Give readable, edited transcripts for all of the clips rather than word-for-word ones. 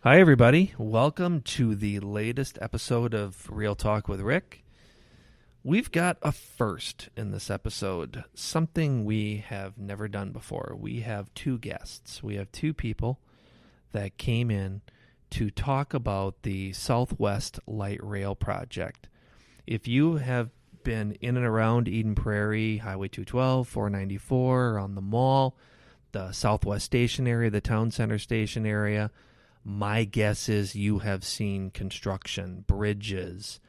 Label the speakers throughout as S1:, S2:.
S1: Hi, everybody. Welcome to the latest episode of Real Talk with Rick. We've got a first in this episode, something we have never done before. We have two guests. We have two people that came in to talk about the Southwest Light Rail Project. If you have been in and around Eden Prairie, Highway 212, 494, around the mall, the Southwest Station area, the Town Center Station area, my guess is you have seen construction, bridges,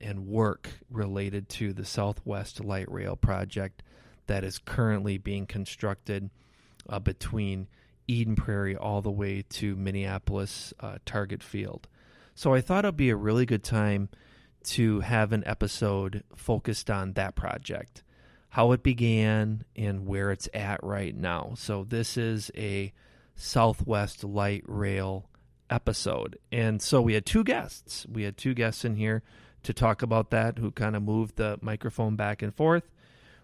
S1: and work related to the Southwest Light Rail Project that is currently being constructed between Eden Prairie all the way to Minneapolis Target Field. So I thought it would be a really good time to have an episode focused on that project, how it began, and where it's at right now. So this is a Southwest Light Rail episode. And so we had two guests. We had two guests in here to talk about that who kind of moved the microphone back and forth.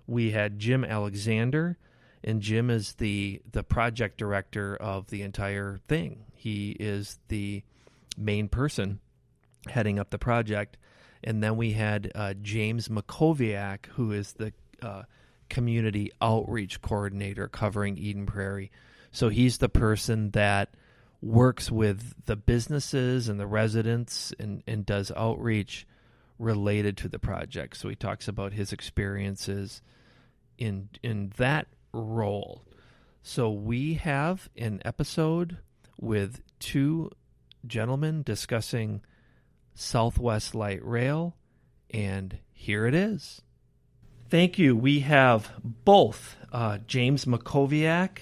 S1: We had Jim Alexander, and Jim is the project director of the entire thing. He is the main person heading up the project. And then we had James Mockovciak, who is the community outreach coordinator covering Eden Prairie. So he's the person that works with the businesses and the residents and does outreach related to the project. So he talks about his experiences in that role. So we have an episode with two gentlemen discussing Southwest Light Rail, and here it is. Thank you. We have both James Mockovciak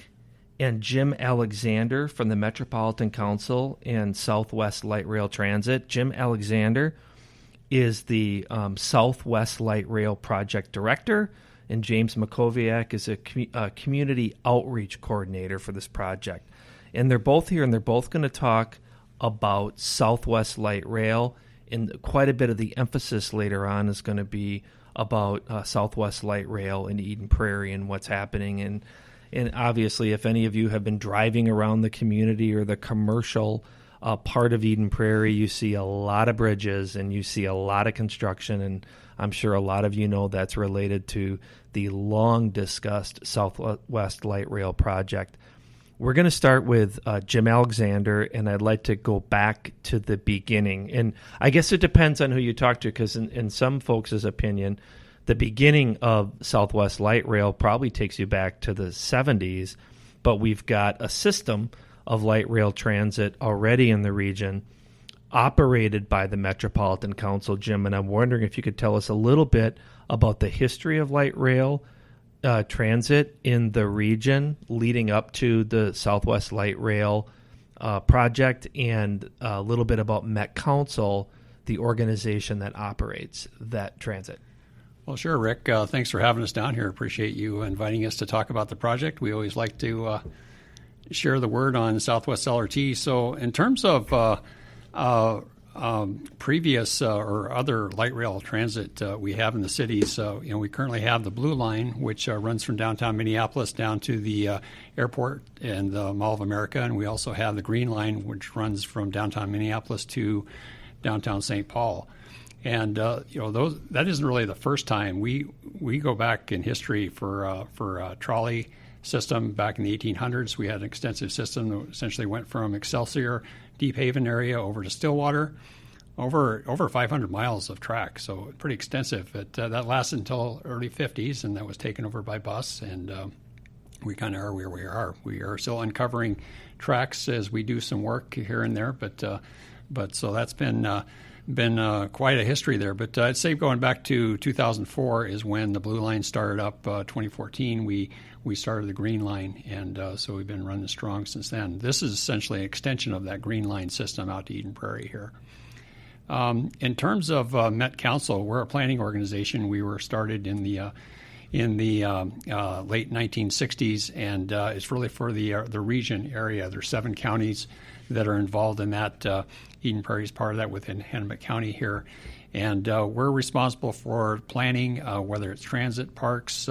S1: and Jim Alexander from the Metropolitan Council and Southwest Light Rail Transit. Jim Alexander is the Southwest Light Rail Project Director, and James Mockovciak is a community outreach coordinator for this project. And they're both here, and they're both going to talk about Southwest Light Rail, and quite a bit of the emphasis later on is going to be about Southwest Light Rail in Eden Prairie and what's happening. And obviously, if any of you have been driving around the community or the commercial part of Eden Prairie, you see a lot of bridges and you see a lot of construction. And I'm sure a lot of you know that's related to the long-discussed Southwest Light Rail Project. We're going to start with Jim Alexander, and I'd like to go back to the beginning. And I guess it depends on who you talk to, because in some folks' opinion, the beginning of Southwest Light Rail probably takes you back to the 70s, but we've got a system of light rail transit already in the region operated by the Metropolitan Council, Jim, and I'm wondering if you could tell us a little bit about the history of light rail transit in the region leading up to the Southwest Light Rail project, and a little bit about Met Council, the organization that operates that transit.
S2: Well, sure, Rick. Thanks for having us down here. Appreciate you inviting us to talk about the project. We always like to share the word on Southwest LRT. So in terms of previous or other light rail transit we have in the cities, we currently have the Blue Line, which runs from downtown Minneapolis down to the airport and the Mall of America. And we also have the Green Line, which runs from downtown Minneapolis to downtown St. Paul. And that isn't really the first time. We go back in history for a trolley system back in the 1800s. We had an extensive system that essentially went from Excelsior, Deep Haven area over to Stillwater, over 500 miles of track. So pretty extensive. That lasted until early 50s, and that was taken over by bus. And we kind of are where we are. We are still uncovering tracks as we do some work here and there. But so that's been quite a history there. But I'd say going back to 2004 is when the Blue Line started up. 2014, we started the Green Line, and so we've been running strong since then. This is essentially an extension of that Green Line system out to Eden Prairie here. In terms of Met Council, we're a planning organization. We were started in the late 1960s, and it's really for the region area. There's 7 counties that are involved in that. Eden Prairie is part of that within Hennepin County here. And we're responsible for planning, whether it's transit, parks,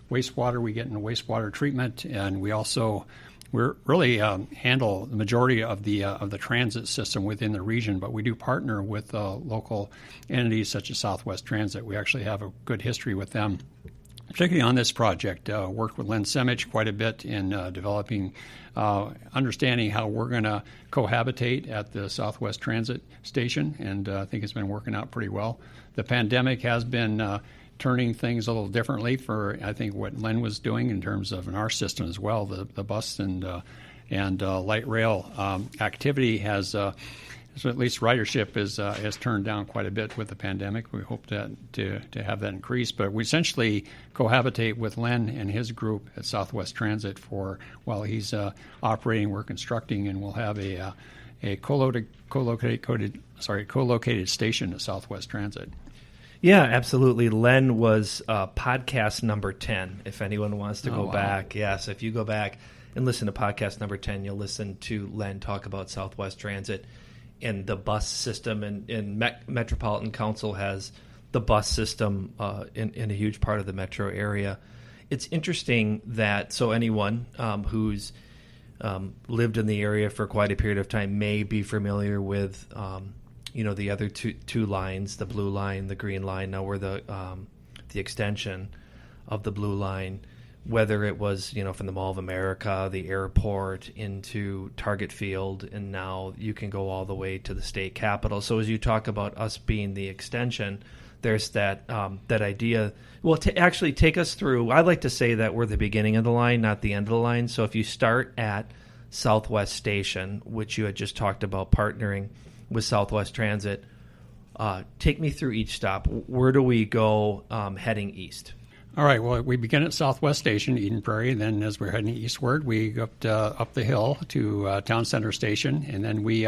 S2: wastewater. We get into wastewater treatment, and we also we really handle the majority of the transit system within the region, but we do partner with local entities such as Southwest Transit. We actually have a good history with them, particularly on this project. Worked with Len Semich quite a bit in developing, understanding how we're going to cohabitate at the Southwest Transit Station, and I think it's been working out pretty well. The pandemic has been turning things a little differently for, I think, what Len was doing in terms of in our system as well. The bus and light rail activity has, so at least ridership has turned down quite a bit with the pandemic. We hope to have that increase, but we essentially cohabitate with Len and his group at Southwest Transit for while he's operating, we're constructing, and we'll have a co-located station at Southwest Transit.
S1: Yeah, absolutely. Len was podcast number 10, if anyone wants to go back. Yeah, so if you go back and listen to podcast number 10, you'll listen to Len talk about Southwest Transit and the bus system. And Metropolitan Council has the bus system in a huge part of the metro area. It's interesting that, so anyone who's lived in the area for quite a period of time may be familiar with the other two lines, the blue line, the green line. Now we're the extension of the blue line, whether it was, from the Mall of America, the airport, into Target Field, and now you can go all the way to the state capitol. So as you talk about us being the extension, there's that idea. Well, actually take us through, I like to say that we're the beginning of the line, not the end of the line. So if you start at Southwest Station, which you had just talked about partnering with Southwest Transit, take me through each stop. Where do we go heading east?
S2: All right. Well, we begin at Southwest Station, Eden Prairie, and then as we're heading eastward, we go up the hill to Town Center Station, and then we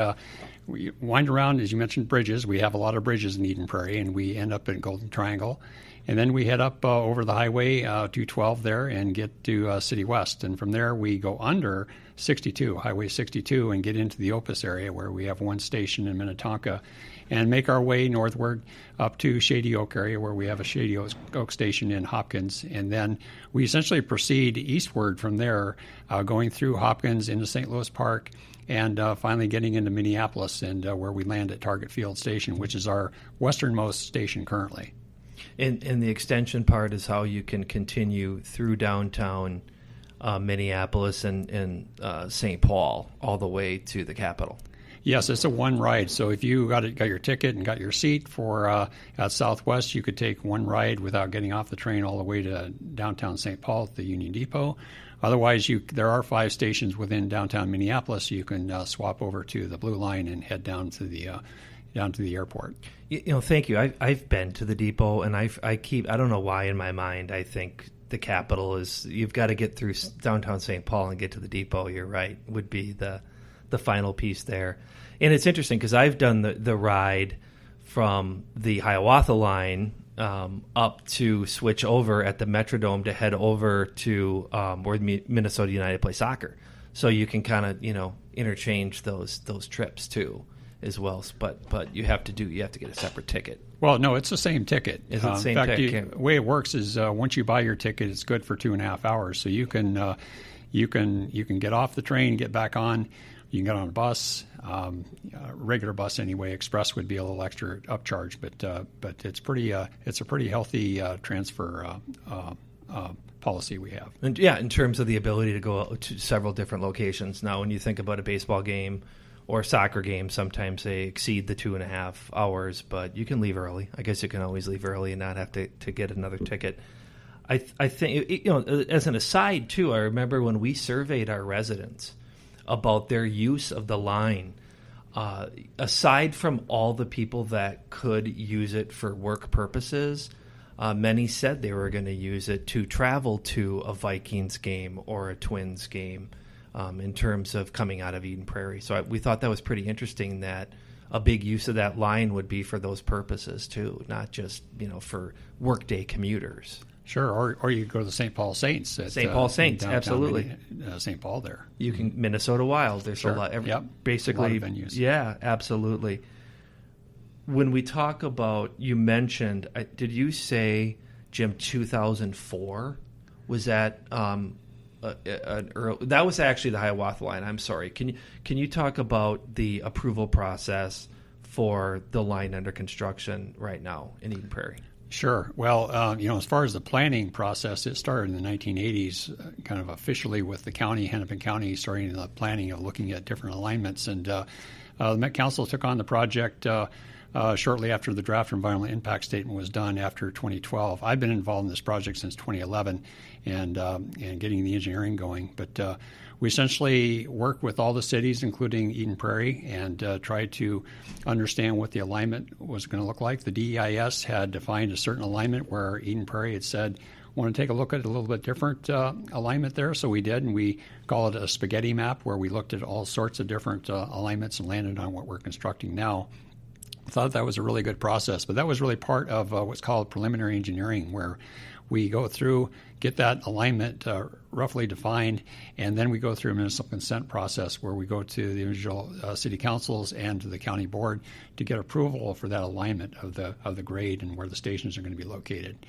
S2: wind around, as you mentioned, bridges. We have a lot of bridges in Eden Prairie, and we end up in Golden Triangle. And then we head up over the highway 212 there and get to City West. And from there, we go under 62, Highway 62, and get into the Opus area where we have one station in Minnetonka, and make our way northward up to Shady Oak area where we have a Shady Oak station in Hopkins. And then we essentially proceed eastward from there, going through Hopkins into St. Louis Park, and finally getting into Minneapolis, and where we land at Target Field Station, which is our westernmost station currently.
S1: And the extension part is how you can continue through downtown Minneapolis and St. Paul all the way to the Capitol.
S2: Yes, it's a one ride. So if you got your ticket and got your seat for at Southwest, you could take one ride without getting off the train all the way to downtown St. Paul at the Union Depot. Otherwise, there are 5 stations within downtown Minneapolis. You can swap over to the Blue Line and head down to the airport.
S1: Thank you. I've been to the depot, and I don't know why in my mind I think the Capitol is, you've got to get through downtown St. Paul and get to the depot. You're right, would be the final piece there. And it's interesting because I've done the ride from the Hiawatha line up to switch over at the Metrodome to head over to where Minnesota United play soccer. So you can kind of interchange those trips too as well. But you have to get a separate ticket.
S2: Well, no, it's the same ticket.
S1: Is it the same ticket?
S2: The way it works is once you buy your ticket, it's good for 2.5 hours. So you can get off the train, get back on. You can get on a bus, regular bus anyway. Express would be a little extra upcharge, but it's a pretty healthy transfer policy we have.
S1: And yeah, in terms of the ability to go to several different locations. Now, when you think about a baseball game or a soccer game, sometimes they exceed the 2.5 hours, but you can leave early. I guess you can always leave early and not have to get another ticket. I think as an aside too, I remember when we surveyed our residents about their use of the line, aside from all the people that could use it for work purposes, many said they were going to use it to travel to a Vikings game or a Twins game in terms of coming out of Eden Prairie. So we thought that was pretty interesting that a big use of that line would be for those purposes too, not just for workday commuters.
S2: Sure, or you go to the St. Paul Saints.
S1: St. Paul Saints, absolutely.
S2: St. Paul there.
S1: You can Minnesota Wild. There's
S2: sure.
S1: a lot.
S2: Basically, a lot of venues.
S1: Yeah, absolutely. When we talk about, you mentioned, did you say, Jim, 2004? Was that that was actually the Hiawatha line. I'm sorry. Can you talk about the approval process for the line under construction right now in Eden Prairie?
S2: Sure. Well, as far as the planning process, it started in the 1980s, kind of officially with the county, Hennepin County, starting the planning of looking at different alignments. And the Met Council took on the project shortly after the draft environmental impact statement was done after 2012. I've been involved in this project since 2011 and getting the engineering going. But we essentially worked with all the cities, including Eden Prairie, and tried to understand what the alignment was going to look like. The DEIS had defined a certain alignment where Eden Prairie had said, want to take a look at a little bit different alignment there. So we did, and we call it a spaghetti map, where we looked at all sorts of different alignments and landed on what we're constructing now. I thought that was a really good process, but that was really part of what's called preliminary engineering, where we go through, get that alignment roughly defined, and then we go through a municipal consent process where we go to the individual city councils and to the county board to get approval for that alignment of the grade and where the stations are going to be located.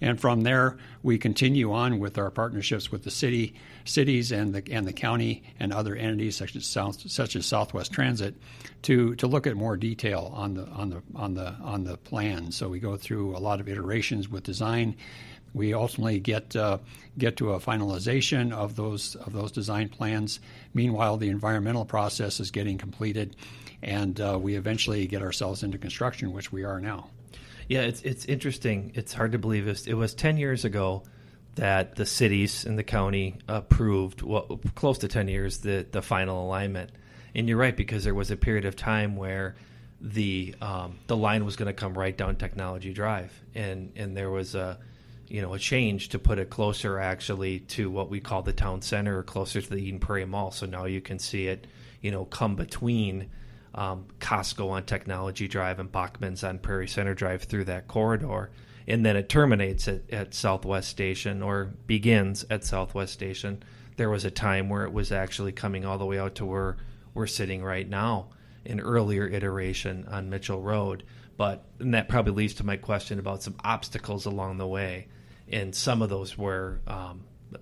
S2: And from there, we continue on with our partnerships with the cities and the county and other entities such as Southwest Transit to look at more detail on the plan. So we go through a lot of iterations with design. We ultimately get to a finalization of those design plans. Meanwhile, the environmental process is getting completed, and we eventually get ourselves into construction, which we are now.
S1: Yeah, it's interesting. It's hard to believe. It was 10 years ago that the cities and the county approved, close to 10 years, the final alignment. And you're right, because there was a period of time where the line was going to come right down Technology Drive, and there was a change to put it closer actually to what we call the town center, or closer to the Eden Prairie Mall. So now you can see it, come between Costco on Technology Drive and Bachman's on Prairie Center Drive through that corridor. And then it terminates at Southwest Station, or begins at Southwest Station. There was a time where it was actually coming all the way out to where we're sitting right now, an earlier iteration on Mitchell Road. And that probably leads to my question about some obstacles along the way. And some of those were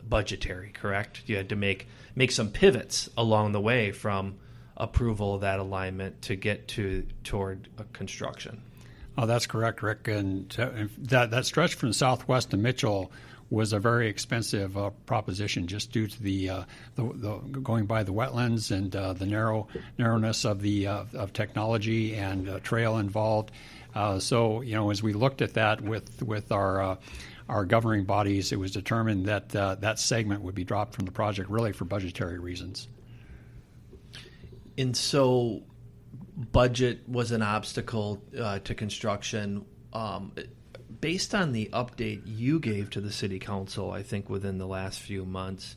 S1: budgetary, correct? You had to make some pivots along the way from approval of that alignment to get toward construction.
S2: Oh, that's correct, Rick. And that stretch from Southwest to Mitchell was a very expensive proposition, just due to the going by the wetlands and the narrowness of technology and trail involved. So as we looked at that with our governing bodies, it was determined that that segment would be dropped from the project, really for budgetary reasons.
S1: And so budget was an obstacle to construction. Based on the update you gave to the city council, I think within the last few months,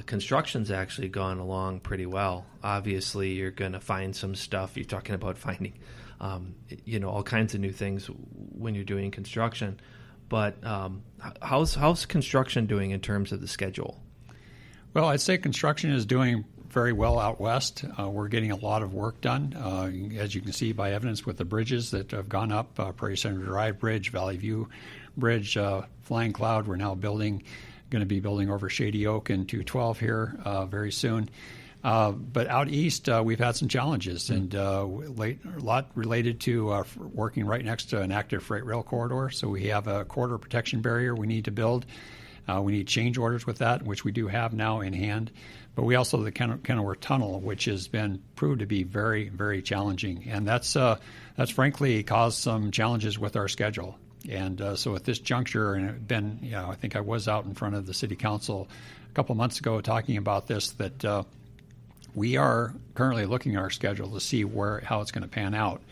S1: construction's actually gone along pretty well. Obviously, you're going to find some stuff. You're talking about finding, all kinds of new things when you're doing construction. But how's construction doing in terms of the schedule?
S2: Well, I'd say construction is doing very well out west. We're getting a lot of work done, as you can see by evidence with the bridges that have gone up, Prairie Center Drive Bridge, Valley View Bridge, Flying Cloud. We're now going to be building over Shady Oak and 212 here very soon. But out east, we've had some challenges, and a lot related to working right next to an active freight rail corridor. So we have a corridor protection barrier we need to build. We need change orders with that, which we do have now in hand. But we also have the Kenilworth Tunnel, which has been proved to be very, very challenging. And that's frankly caused some challenges with our schedule. And so at this juncture, and I think I was out in front of the city council a couple months ago talking about this, that we are currently looking at our schedule to see how it's going to pan out.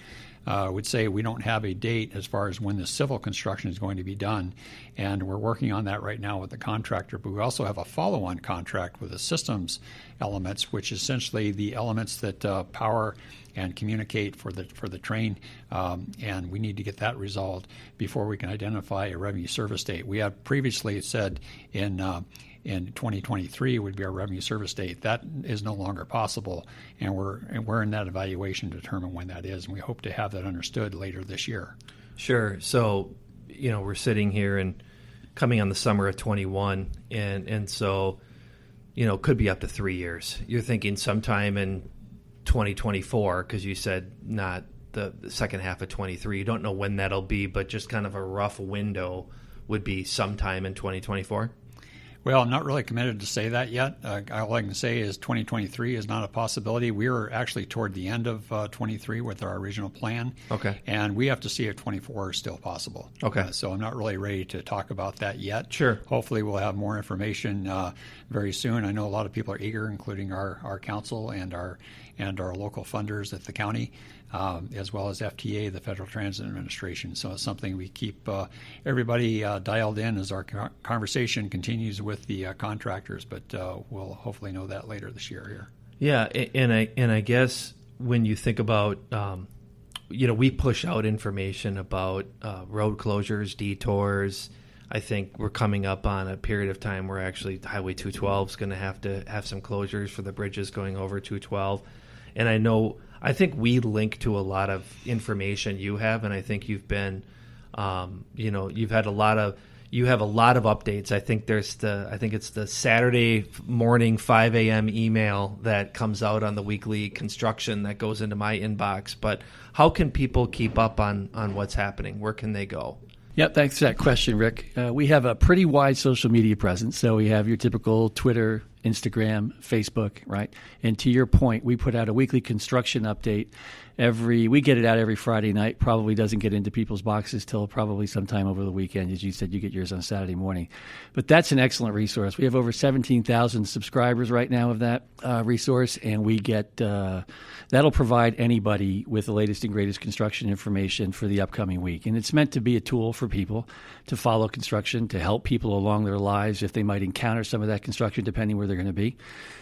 S2: I would say we don't have a date as far as when the civil construction is going to be done, and we're working on that right now with the contractor. But we also have a follow-on contract with the systems elements, which is essentially the elements that power and communicate for the train, and we need to get that resolved before we can identify a revenue service date. We have previously said in 2023 would be our revenue service date. That is no longer possible, and we're in that evaluation to determine when that is, and we hope to have that understood later this year.
S1: Sure. So, we're sitting here and coming on the summer of 21, and so could be up to 3 years. You're thinking sometime in 2024, because you said not the second half of 23. You don't know when that'll be, but just kind of a rough window would be sometime in 2024?
S2: Well, I'm not really committed to say that yet. All I can say is 2023 is not a possibility. We are actually toward the end of 23 with our original plan.
S1: Okay.
S2: And we have to see if 24 is still possible.
S1: Okay.
S2: So I'm not really ready to talk about that yet.
S1: Sure.
S2: Hopefully we'll have more information very soon. I know a lot of people are eager, including our council and our local funders at the county, as well as FTA, the Federal Transit Administration. So it's something we keep everybody dialed in as our conversation continues with the contractors, but we'll hopefully know that later this year here.
S1: Yeah, and I guess when you think about, we push out information about road closures, detours. I think we're coming up on a period of time where actually Highway 212 is going to have some closures for the bridges going over 212. And I think we link to a lot of information you have, and I think you've been, you have a lot of updates. I think it's the Saturday morning 5 a.m. email that comes out on the weekly construction that goes into my inbox. But how can people keep up on what's happening? Where can they go?
S3: Yep, thanks for that question, Rick. We have a pretty wide social media presence. So we have your typical Twitter, Instagram, Facebook, right? And to your point, we put out a weekly construction update. We get it out every Friday night. Probably doesn't get into people's boxes till probably sometime over the weekend. As you said, you get yours on Saturday morning. But that's an excellent resource. We have over 17,000 subscribers right now of that resource, and we get that'll provide anybody with the latest and greatest construction information for the upcoming week. And it's meant to be a tool for people to follow construction, to help people along their lives if they might encounter some of that construction, depending where they're going to be.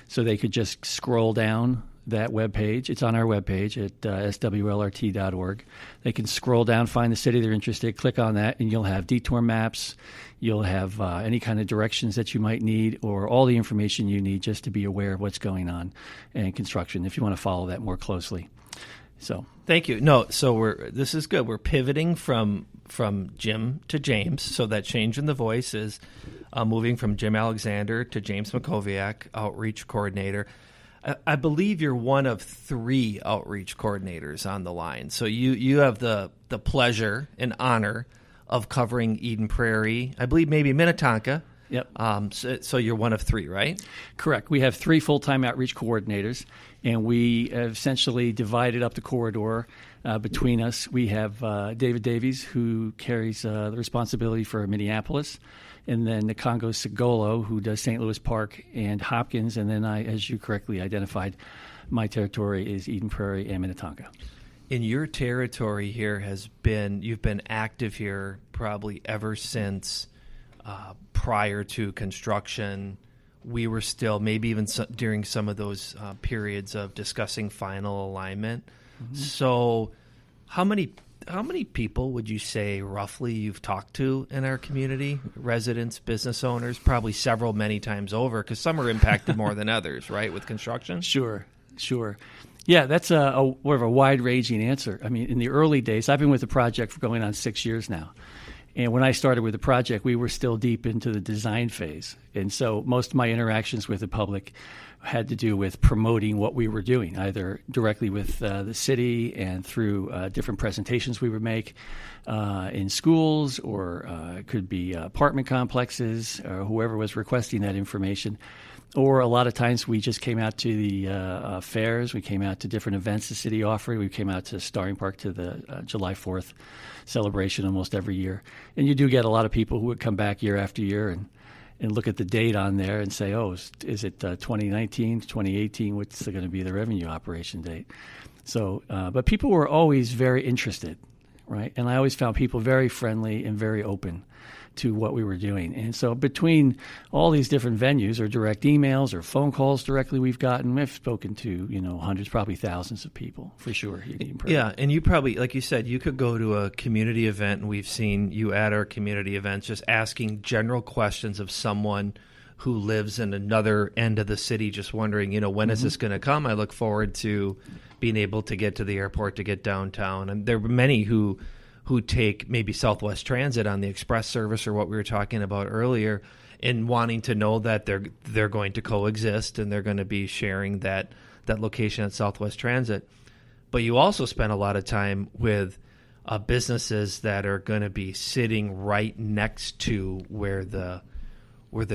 S3: So they could just scroll down that webpage. It's on our webpage at SWLRT.org. They can scroll down, find the city they're interested in, click on that, and you'll have detour maps. You'll have any kind of directions that you might need, or all the information you need just to be aware of what's going on in construction if you want to follow that more closely. So
S1: thank you. No, so this is good. We're pivoting from Jim to James, so that change in the voice is moving from Jim Alexander to James Mockovciak, outreach coordinator. I believe you're one of 3 outreach coordinators on the line. So you have the pleasure and honor of covering Eden Prairie, I believe maybe Minnetonka.
S3: Yep.
S1: So you're one of 3, right?
S3: Correct. We have 3 full-time outreach coordinators, and we have essentially divided up the corridor between us. We have David Davies, who carries the responsibility for Minneapolis, and then Nikongo Sigolo, who does St. Louis Park and Hopkins, and then I, as you correctly identified, my territory is Eden Prairie and Minnetonka.
S1: In your territory here you've been active here probably ever since prior to construction. We were still, maybe even during some of those periods of discussing final alignment. Mm-hmm. So how many people would you say roughly you've talked to in our community? Residents, business owners, probably several, many times over, because some are impacted more than others, right, with construction?
S3: Sure. Yeah, that's more of a wide-ranging answer. I mean, in the early days, I've been with the project for going on 6 years now. And when I started with the project, we were still deep into the design phase. And so most of my interactions with the public had to do with promoting what we were doing, either directly with the city and through different presentations we would make in schools, or it could be apartment complexes, or whoever was requesting that information. Or a lot of times we just came out to the fairs. We came out to different events the city offered. We came out to Starring Park to the July 4th celebration almost every year. And you do get a lot of people who would come back year after year and look at the date on there and say, oh, is it 2019, 2018? What's going to be the revenue operation date? So, but people were always very interested, right? And I always found people very friendly and very open to what we were doing. And so between all these different venues, or direct emails or phone calls directly we've gotten, we've spoken to, hundreds, probably thousands of people for sure.
S1: Yeah, and you probably, like you said, you could go to a community event, and we've seen you at our community events just asking general questions of someone who lives in another end of the city, just wondering, when is this going to come? I look forward to being able to get to the airport, to get downtown. And there were many who take maybe Southwest Transit on the express service, or what we were talking about earlier. in wanting to know that they're going to coexist and they're going to be sharing that location at Southwest Transit. But you also spend a lot of time with businesses that are going to be sitting right next to where the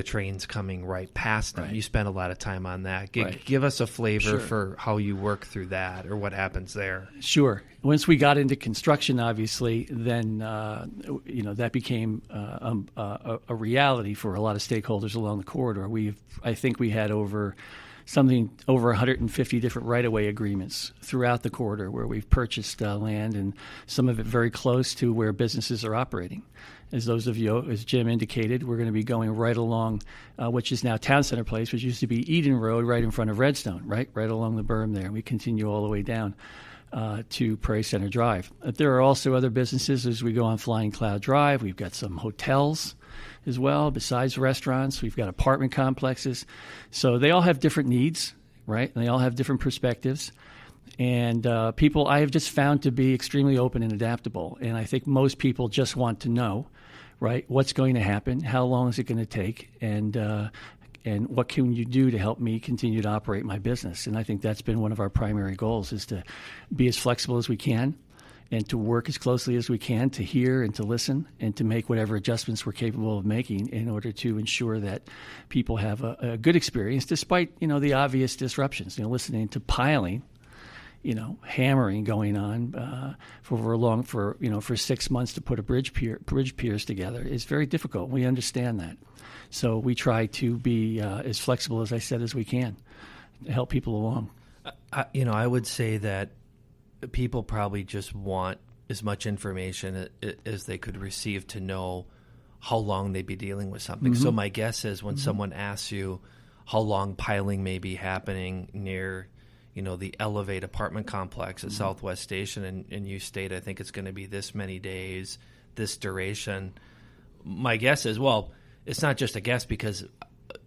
S1: train's coming right past them. Right. You spend a lot of time on that. Give us a flavor for how you work through that or what happens there.
S3: Sure. Once we got into construction, obviously, then that became a reality for a lot of stakeholders along the corridor. I think we had over 150 different right-of-way agreements throughout the corridor where we've purchased land, and some of it very close to where businesses are operating. As Jim indicated, we're going to be going right along, which is now Town Center Place, which used to be Eden Road, right in front of Redstone, right along the berm there. We continue all the way down to Prairie Center Drive. There are also other businesses as we go on Flying Cloud Drive. We've got some hotels as well, besides restaurants. We've got apartment complexes. So they all have different needs, right? And they all have different perspectives. And people I have just found to be extremely open and adaptable. And I think most people just want to know, right, what's going to happen, how long is it going to take, and what can you do to help me continue to operate my business. And I think that's been one of our primary goals, is to be as flexible as we can and to work as closely as we can to hear and to listen and to make whatever adjustments we're capable of making in order to ensure that people have a good experience despite, the obvious disruptions. Listening to piling, hammering going on for 6 months to put a bridge piers together is very difficult. We understand that. So we try to be as flexible, as I said, as we can to help people along.
S1: I would say that people probably just want as much information as they could receive to know how long they'd be dealing with something. Mm-hmm. So my guess is when someone asks you how long piling may be happening near, the Elevate apartment complex at Southwest Station, and you state, I think it's going to be this many days, this duration. My guess is, well, it's not just a guess because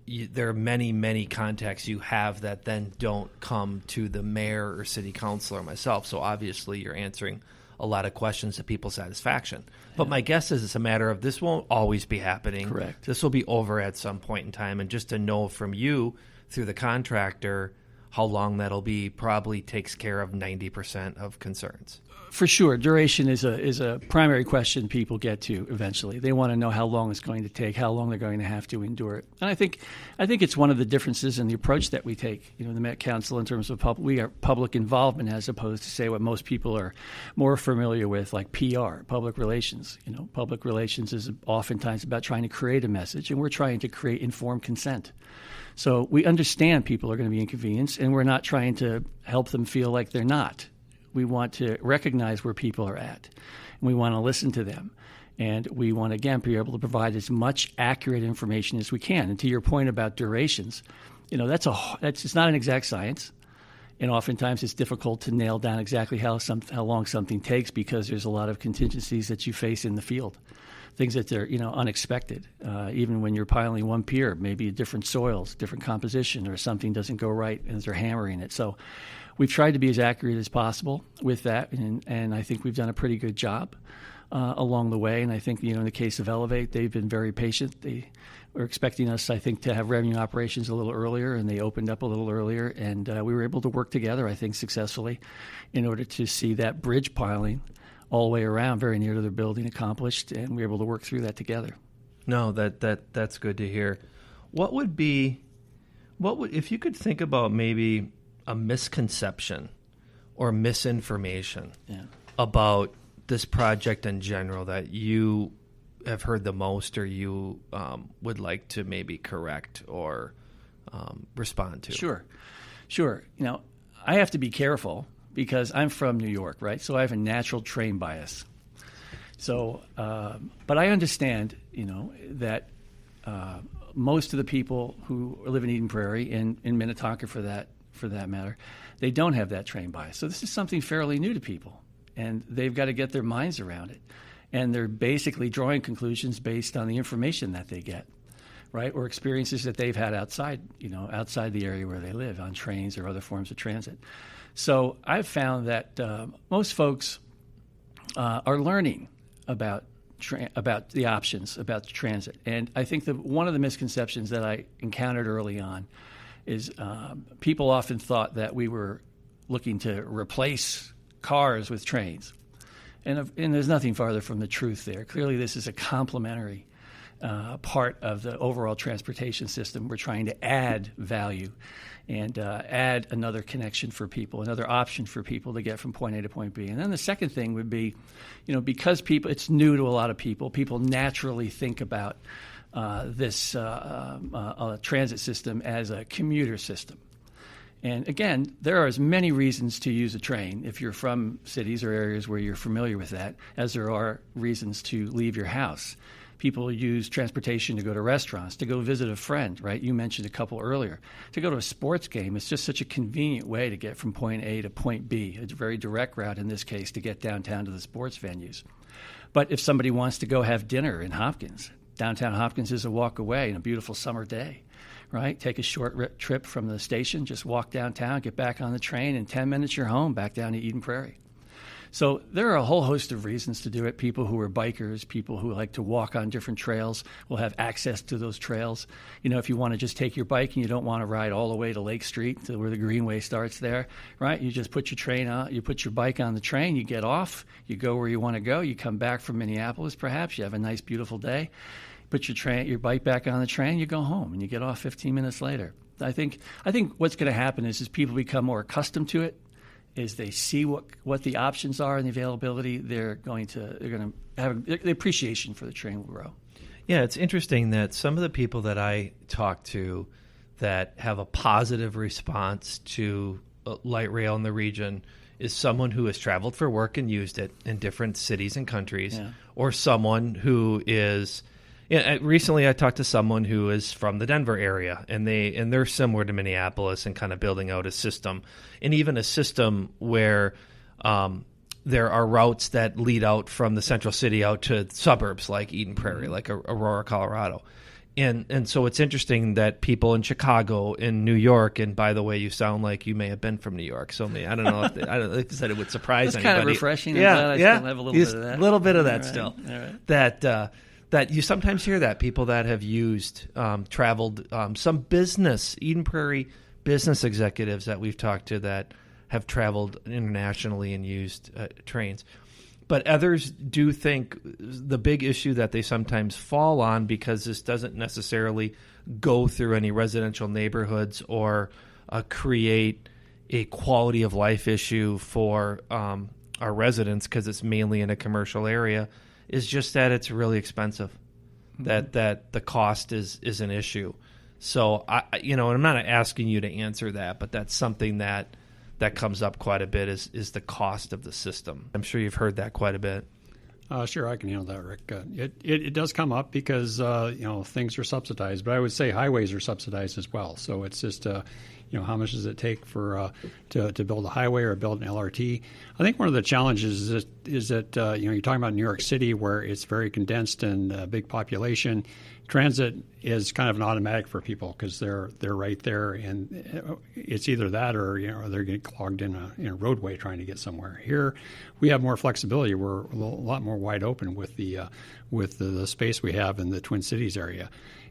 S1: there are many, many contacts you have that then don't come to the mayor or city council or myself. So obviously you're answering a lot of questions to people's satisfaction. But my guess is it's a matter of this won't always be happening.
S3: Correct.
S1: This will be over at some point in time. And just to know from you through the contractor how long that'll be probably takes care of 90% of concerns.
S3: For sure. Duration is a primary question people get to eventually. They want to know how long it's going to take, how long they're going to have to endure it. And I think it's one of the differences in the approach that we take, the Met Council, in terms of public involvement, as opposed to, say, what most people are more familiar with, like PR, public relations. Public relations is oftentimes about trying to create a message, and we're trying to create informed consent. So we understand people are going to be inconvenienced, and we're not trying to help them feel like they're not. We want to recognize where people are at, and we want to listen to them. And we want to, again, be able to provide as much accurate information as we can. And to your point about durations, it's not an exact science. And oftentimes it's difficult to nail down exactly how long something takes because there's a lot of contingencies that you face in the field. Things that are, unexpected. Even when you're piling one pier, maybe different soils, different composition, or something doesn't go right as they're hammering it. So we've tried to be as accurate as possible with that, and I think we've done a pretty good job along the way. And I think, in the case of Elevate, they've been very patient. They were expecting us, I think, to have revenue operations a little earlier, and they opened up a little earlier. And we were able to work together, I think, successfully in order to see that bridge piling all the way around, very near to their building, accomplished, and we were able to work through that together.
S1: No, that's good to hear. What would if you could think about maybe a misconception or misinformation about this project in general that you have heard the most, or you would like to maybe correct or respond to?
S3: Sure. I have to be careful because I'm from New York, right? So I have a natural train bias. So, but I understand, that most of the people who live in Eden Prairie and in Minnetonka, for that matter, they don't have that train bias. So this is something fairly new to people, and they've got to get their minds around it. And they're basically drawing conclusions based on the information that they get, right, or experiences that they've had outside the area where they live, on trains or other forms of transit. So I've found that most folks are learning about about the options about transit. And I think that one of the misconceptions that I encountered early on is people often thought that we were looking to replace cars with trains. And there's nothing farther from the truth there. Clearly, this is a complementary part of the overall transportation system. We're trying to add value and add another connection for people, another option for people to get from point A to point B. And then the second thing would be, because it's new to a lot of people, people naturally think about this transit system as a commuter system. And again, there are as many reasons to use a train if you're from cities or areas where you're familiar with that, as there are reasons to leave your house. People use transportation to go to restaurants, to go visit a friend, right? You mentioned a couple earlier. To go to a sports game, it's just such a convenient way to get from point A to point B. It's a very direct route in this case to get downtown to the sports venues. But if somebody wants to go have dinner in Hopkins, downtown Hopkins is a walk away on a beautiful summer day. Right? Take a short trip from the station, just walk downtown, get back on the train, in 10 minutes you're home, back down to Eden Prairie. So there are a whole host of reasons to do it. People who are bikers, people who like to walk on different trails will have access to those trails. If you want to just take your bike and you don't want to ride all the way to Lake Street to where the Greenway starts there, right? You just put you put your bike on the train, you get off, you go where you want to go, you come back from Minneapolis perhaps, you have a nice, beautiful day. Put your bike back on the train, you go home, and you get off 15 minutes later. I think what's going to happen is as people become more accustomed to it, is they see what the options are and the availability, they're going to have the appreciation for the train will grow.
S1: Yeah, it's interesting that some of the people that I talk to that have a positive response to light rail in the region is someone who has traveled for work and used it in different cities and countries, or someone who is. Yeah, recently I talked to someone who is from the Denver area, and they're similar to Minneapolis and kind of building out a system, and even a system where there are routes that lead out from the central city out to suburbs like Eden Prairie, like Aurora, Colorado. And so it's interesting that people in Chicago, in New York, and by the way, you sound like you may have been from New York. So I don't know if I said it would surprise anybody.
S3: It's kind of refreshing. I still have a little bit of that.
S1: A little bit of that still.
S3: All right.
S1: That you sometimes hear that people that have used, traveled, some business, Eden Prairie business executives that we've talked to that have traveled internationally and used trains. But others do think the big issue that they sometimes fall on, because this doesn't necessarily go through any residential neighborhoods or create a quality of life issue for our residents, because it's mainly in a commercial area, is just that it's really expensive, that the cost is an issue. So, and I'm not asking you to answer that, but that's something that comes up quite a bit is the cost of the system. I'm sure you've heard that quite a bit.
S2: Sure, I can handle that, Rick. It does come up because, things are subsidized, but I would say highways are subsidized as well. So it's just, how much does it take for to build a highway or build an LRT? I think one of the challenges is that you're talking about New York City, where it's very condensed and a big population. Transit is kind of an automatic for people because they're right there, and it's either that or they're getting clogged in a roadway trying to get somewhere. Here, we have more flexibility. We're a lot more wide open with the space we have in the Twin Cities area.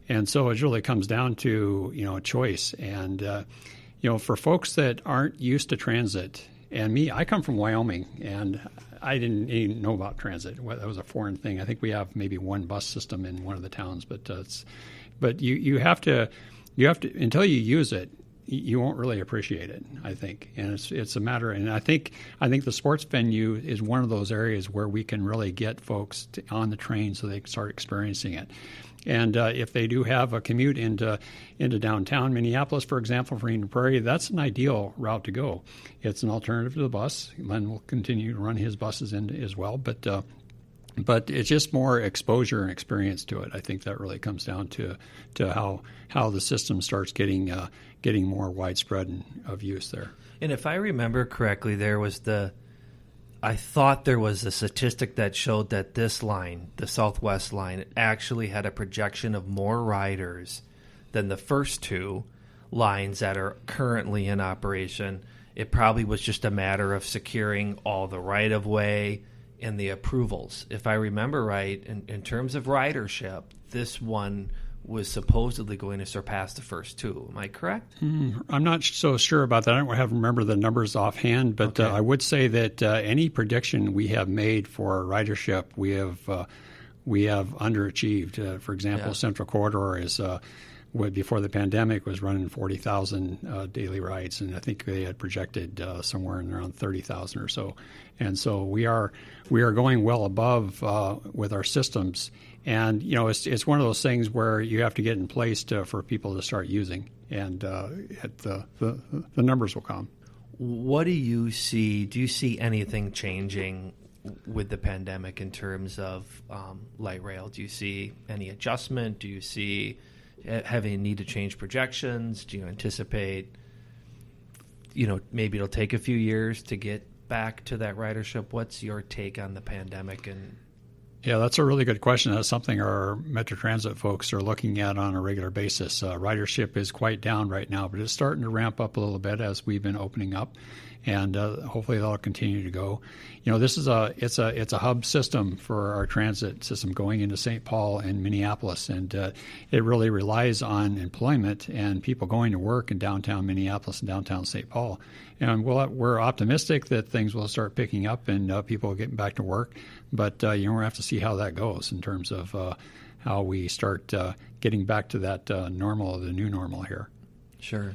S2: And so it really comes down to, choice. And, for folks that aren't used to transit, and me, I come from Wyoming, and I didn't even know about transit. That was a foreign thing. I think we have maybe one bus system in one of the towns, but you have to until you use it, you won't really appreciate it, I think. And it's a matter, and I think the sports venue is one of those areas where we can really get folks on the train so they can start experiencing it. And if they do have a commute into downtown Minneapolis, for example, for Eden Prairie, that's an ideal route to go. It's an alternative to the bus. Len will continue to run his buses in as well, but it's just more exposure and experience to it. I think that really comes down to how the system starts getting more widespread of use there.
S1: And if I remember correctly, I thought there was a statistic that showed that this line, the Southwest line, actually had a projection of more riders than the first two lines that are currently in operation. It probably was just a matter of securing all the right-of-way and the approvals. If I remember right, in terms of ridership, this one was supposedly going to surpass the first two. Am I correct?
S2: I'm not so sure about that. I don't remember the numbers offhand, but
S1: Okay.
S2: I would say that any prediction we have made for ridership, we have underachieved. For example,
S1: Yeah.
S2: Central Corridor is before the pandemic was running 40,000 daily rides, and I think they had projected somewhere in around 30,000 or so. And so we are going well above with our systems. And it's one of those things where you have to get in place for people to start using, and the numbers will come.
S1: What do you see? Do you see anything changing with the pandemic in terms of light rail? Do you see any adjustment? Do you see having a need to change projections? Do you anticipate, maybe it'll take a few years to get back to that ridership? What's your take on the pandemic? And
S2: Yeah, that's a really good question. That's something our Metro Transit folks are looking at on a regular basis. Ridership is quite down right now, but it's starting to ramp up a little bit as we've been opening up, and hopefully that'll continue to go. This is it's a hub system for our transit system going into St. Paul and Minneapolis, and it really relies on employment and people going to work in downtown Minneapolis and downtown St. Paul. And we're optimistic that things will start picking up and people are getting back to work. But we're going to have to see how that goes in terms of how we start getting back to that the new normal here.
S1: Sure.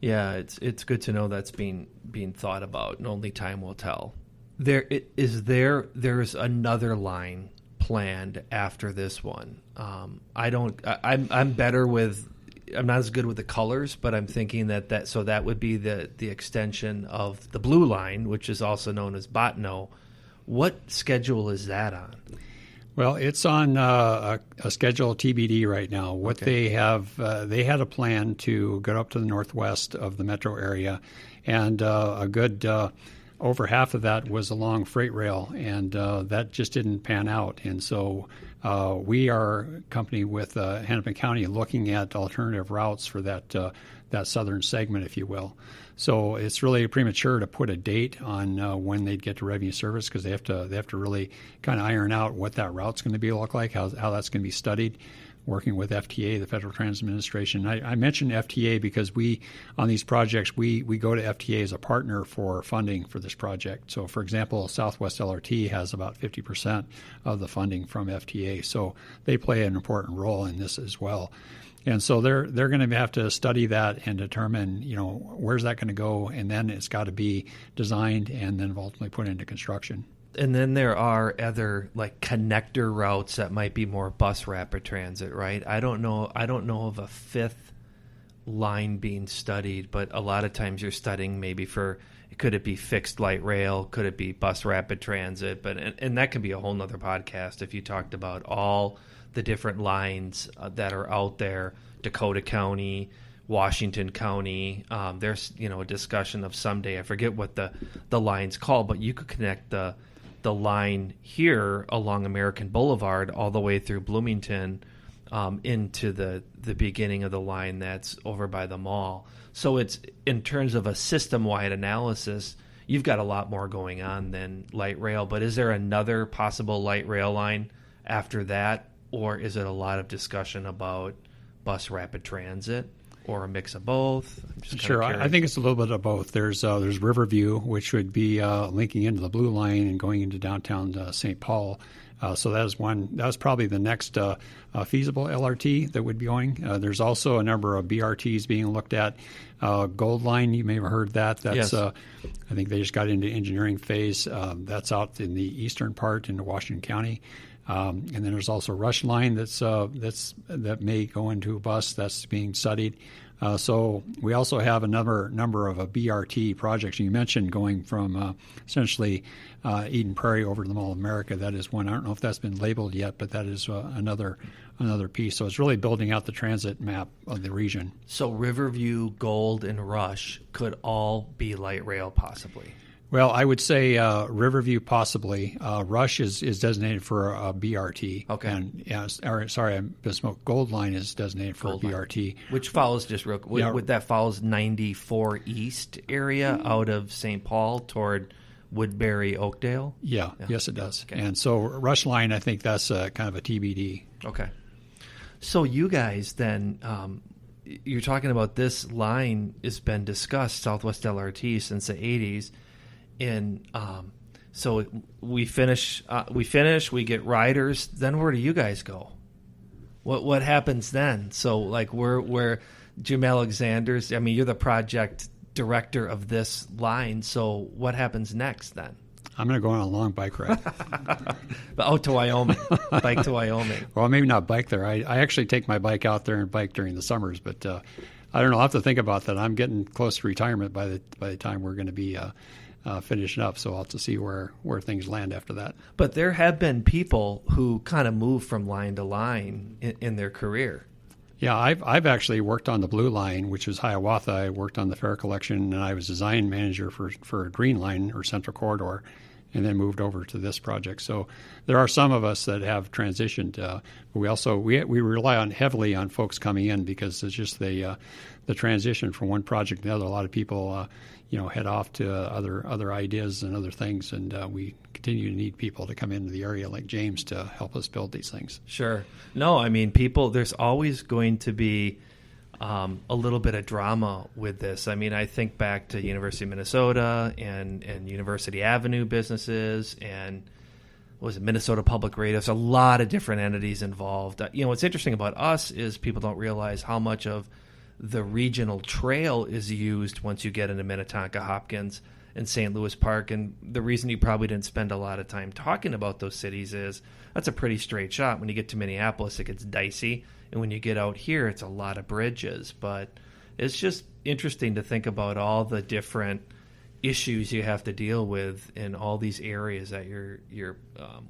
S1: Yeah, it's good to know that's being thought about, and only time will tell. There's another line planned after this one. I'm better with. I'm not as good with the colors, but I'm thinking that would be the extension of the blue line, which is also known as Botno. What schedule is that on?
S2: Well, it's on a schedule TBD right now. What they have, they had a plan to go up to the northwest of the metro area, and a good over half of that was along freight rail, and that just didn't pan out. And so we are a company with Hennepin County looking at alternative routes for that southern segment, if you will. So it's really premature to put a date on when they'd get to revenue service, because they have to really kind of iron out what that route's going to look like, how that's going to be studied, working with FTA, the Federal Transit Administration. I mentioned FTA because on these projects, we go to FTA as a partner for funding for this project. So, for example, Southwest LRT has about 50% of the funding from FTA. So they play an important role in this as well. And so they're going to have to study that and determine, where's that going to go, and then it's got to be designed and then ultimately put into construction.
S1: And then there are other like connector routes that might be more bus rapid transit, right? I don't know of a fifth line being studied, but a lot of times you're studying maybe could it be fixed light rail, could it be bus rapid transit, and that could be a whole nother podcast if you talked about all the different lines that are out there. Dakota County, Washington County. There's a discussion of someday, I forget what the line's called, but you could connect the line here along American Boulevard all the way through Bloomington into the beginning of the line that's over by the mall. So it's, in terms of a system-wide analysis, you've got a lot more going on than light rail. But is there another possible light rail line after that? Or is it a lot of discussion about bus rapid transit, or a mix of both? I'm just
S2: Sure, I think it's a little bit of both. There's Riverview, which would be linking into the Blue Line and going into downtown St. Paul. So that is one. That's probably the next feasible LRT that would be going. There's also a number of BRTs being looked at. Gold Line, you may have heard that. That's
S1: yes.
S2: I think they just got into engineering phase. That's out in the eastern part into Washington County. And then there's also Rush Line that may go into a bus that's being studied. So we also have a number of BRT projects. You mentioned going from essentially Eden Prairie over to the Mall of America. That is one. I don't know if that's been labeled yet, but that is another piece. So it's really building out the transit map of the region.
S1: So Riverview, Gold, and Rush could all be light rail possibly.
S2: Well, I would say Riverview possibly. Rush is designated for a BRT.
S1: Okay.
S2: And I misspoke. Gold Line is designated for
S1: Gold
S2: a BRT.
S1: Which follows just real quick. That follows 94 East area out of St. Paul toward Woodbury, Oakdale?
S2: Yeah. Yes, it does.
S1: Okay.
S2: And so Rush Line, I think that's kind of a TBD.
S1: Okay. So you guys then, you're talking about this line has been discussed, Southwest LRT, since the 80s. And so we finish, we get riders. Then where do you guys go? What happens then? So like where Jim Alexander's, I mean, you're the project director of this line. So what happens next then?
S2: I'm going to go on a long bike ride.
S1: To Wyoming. Bike to Wyoming.
S2: Well, maybe not bike there. I actually take my bike out there and bike during the summers, but I don't know. I'll have to think about that. I'm getting close to retirement by the time we're going to be finishing up, so I'll have to see where things land after that.
S1: But there have been people who kind of move from line to line in their career.
S2: Yeah, I've actually worked on the Blue Line, which was Hiawatha. I worked on the Fare Collection, and I was design manager for a Green Line or Central Corridor, and then moved over to this project. So there are some of us that have transitioned. But we also we rely heavily on folks coming in because it's just the transition from one project to the other. A lot of people head off to other ideas and other things, and we continue to need people to come into the area like James to help us build these things. Sure.
S1: No, I mean, there's always going to be a little bit of drama with this. I mean, I think back to University of Minnesota and University Avenue businesses and Minnesota Public Radio. There's a lot of different entities involved. What's interesting about us is people don't realize how much of the regional trail is used once you get into Minnetonka, Hopkins, and St. Louis Park. And the reason you probably didn't spend a lot of time talking about those cities is that's a pretty straight shot. When you get to Minneapolis, it gets dicey. And when you get out here, it's a lot of bridges. But it's just interesting to think about all the different issues you have to deal with in all these areas that you're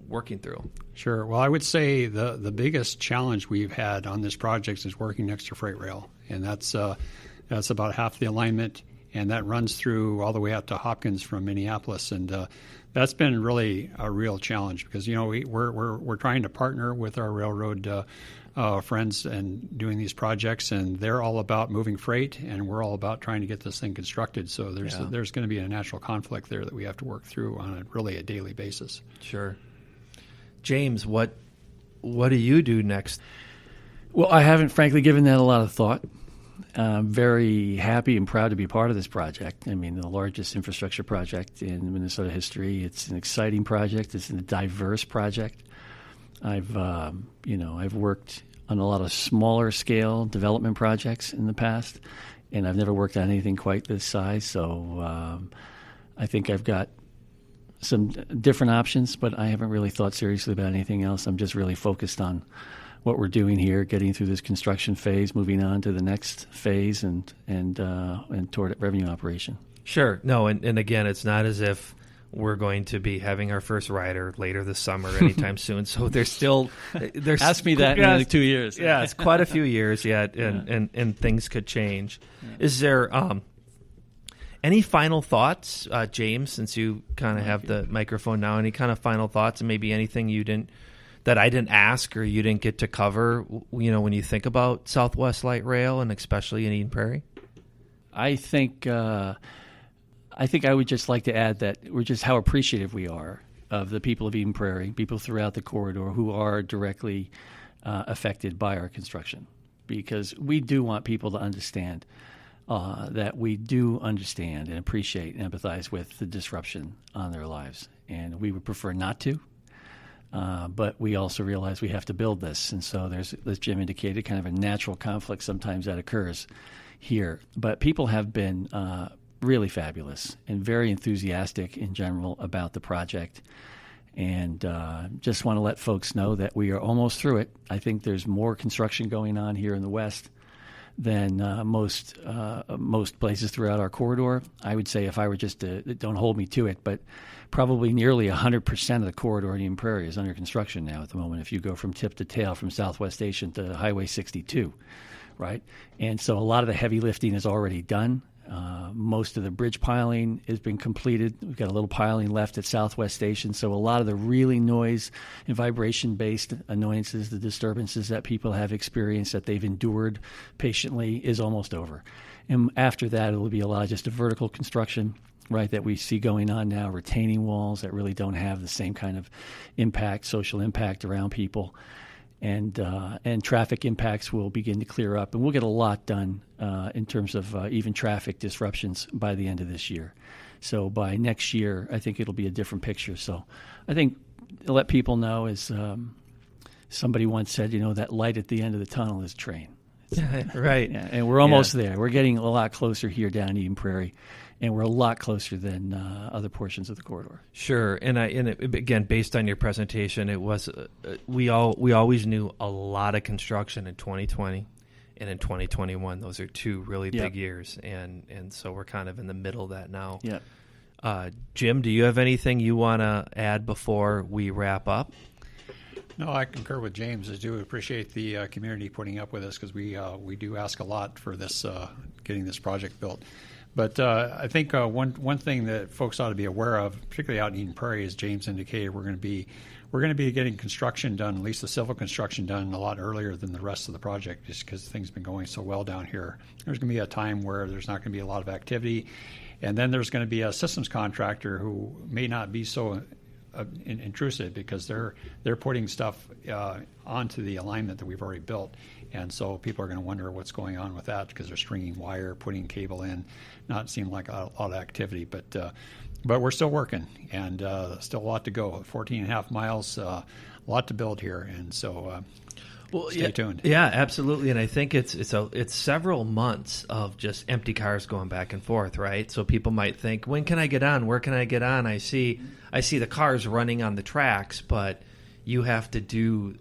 S1: working through.
S2: Sure. Well, I would say the biggest challenge we've had on this project is working next to freight rail, and that's about half the alignment, and that runs through all the way out to Hopkins from Minneapolis, and that's been really a real challenge because we're trying to partner with our railroad friends and doing these projects, and they're all about moving freight, and we're all about trying to get this thing constructed. So there's going to be a natural conflict there that we have to work through on a daily basis.
S1: Sure. James, what do you do next?
S3: Well, I haven't frankly given that a lot of thought. I'm very happy and proud to be part of this project. I mean, the largest infrastructure project in Minnesota history. It's an exciting project. It's a diverse project. I've worked on a lot of smaller scale development projects in the past, and I've never worked on anything quite this size. So I think I've got some different options, but I haven't really thought seriously about anything else. I'm just really focused on what we're doing here, getting through this construction phase, moving on to the next phase, and toward revenue operation.
S1: Sure. No, and again, it's not as if we're going to be having our first rider later this summer anytime soon. So there's
S3: ask me that in like 2 years.
S1: Yeah, it's quite a few years yet, and things could change. Yeah. Is there any final thoughts, James? Since you kind of have the microphone now, any kind of final thoughts, and maybe anything that I didn't ask or you didn't get to cover? When you think about Southwest Light Rail and especially in Eden Prairie.
S3: I think I would just like to add that we're just how appreciative we are of the people of Eden Prairie, people throughout the corridor who are directly affected by our construction, because we do want people to understand that we do understand and appreciate and empathize with the disruption on their lives, and we would prefer not to. But we also realize we have to build this, and so there's, as Jim indicated, kind of a natural conflict sometimes that occurs here. But people have been really fabulous and very enthusiastic in general about the project, and just want to let folks know that we are almost through it. I think there's more construction going on here in the West than most places throughout our corridor. I would say, if I were just to, don't hold me to it, but probably nearly 100% of the corridor in Eden Prairie is under construction now at the moment, if you go from tip to tail from Southwest Station to Highway 62, right? And so a lot of the heavy lifting is already done. Most of the bridge piling has been completed. We've got a little piling left at Southwest Station. So a lot of the really noise and vibration-based annoyances, the disturbances that people have experienced, that they've endured patiently, is almost over. And after that, it will be a lot of just a vertical construction right, that we see going on now, retaining walls that really don't have the same kind of impact, social impact around people. And traffic impacts will begin to clear up, and we'll get a lot done in terms of even traffic disruptions by the end of this year. So by next year, I think it'll be a different picture. So I think to let people know, as somebody once said, that light at the end of the tunnel is train.
S1: Right.
S3: Yeah, and we're almost there. We're getting a lot closer here down Eden Prairie, and we're a lot closer than other portions of the corridor.
S1: Sure, again, based on your presentation, it was we always knew a lot of construction in 2020 and in 2021. Those are two really big years, and so we're kind of in the middle of that now.
S3: Yeah.
S1: Jim, do you have anything you want to add before we wrap up?
S2: No, I concur with James. I do appreciate the community putting up with us, because we do ask a lot for this getting this project built. But I think one thing that folks ought to be aware of, particularly out in Eden Prairie, as James indicated, we're going to be getting construction done, at least the civil construction done, a lot earlier than the rest of the project, just because things have been going so well down here. There's going to be a time where there's not going to be a lot of activity, and then there's going to be a systems contractor who may not be so intrusive, because they're putting stuff onto the alignment that we've already built. And so people are going to wonder what's going on with that, because they're stringing wire, putting cable in, not seem like a lot of activity. But we're still working, and still a lot to go. 14 and a half miles, a lot to build here. And so stay tuned.
S1: Yeah, absolutely. And I think it's several months of just empty cars going back and forth, right? So people might think, when can I get on? Where can I get on? I see the cars running on the tracks, but you have to do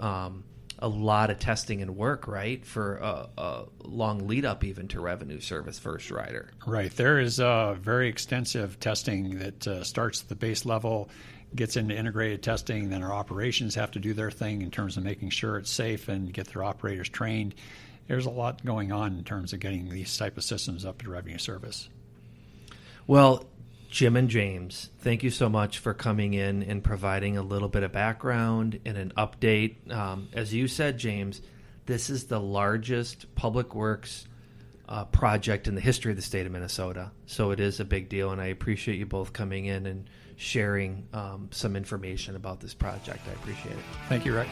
S1: a lot of testing and work, right, for a long lead up even to revenue service first rider.
S2: Right. There is very extensive testing that starts at the base level, gets into integrated testing, then our operations have to do their thing in terms of making sure it's safe and get their operators trained. There's a lot going on in terms of getting these type of systems up to revenue service.
S1: Well, Jim and James, thank you so much for coming in and providing a little bit of background and an update. As you said, James, this is the largest public works project in the history of the state of Minnesota. So it is a big deal, and I appreciate you both coming in and sharing some information about this project. I appreciate it.
S2: Thank you, Rick.